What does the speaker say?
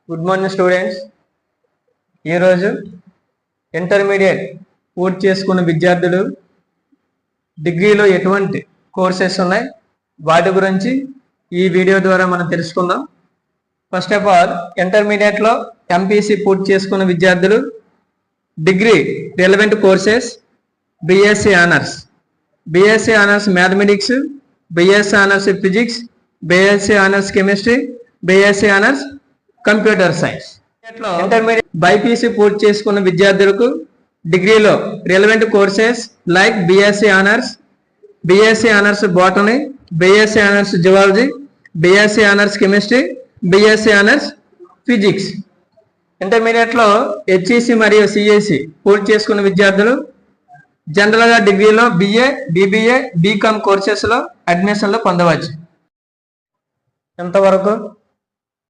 Good morning students. ఈరోజు intermediate పూర్తి చేసుకున్న విద్యార్థులు డిగ్రీలో ఎటువంటి కోర్సెస్ ఉన్నాయి వాటి గురించి ఈ వీడియో ద్వారా మనం తెలుసుకుందాం. ఫస్ట్ ఆఫ్ ఆల్, ఇంటర్మీడియట్లో ఎంపీసీ పూర్తి చేసుకున్న విద్యార్థులు degree relevant courses BSc honours mathematics, BSc honours physics, BSc honours chemistry, BSc honours computer science. Intermediate BiPC పూర్తి చేసుకున్న విద్యార్థులకు డిగ్రీలో relevant courses like BSc honours botany, BSc honours zoology, BSc honours chemistry, BSc honours physics. ఇంటర్మీడియట్లో HEC మరియు CSC పూర్తి చేసుకున్న విద్యార్థులు జనరల్గా డిగ్రీలో బిఏ, బీబీఏ, బీకామ్ కోర్సెస్లో అడ్మిషన్లు పొందవచ్చు. ఎంతవరకు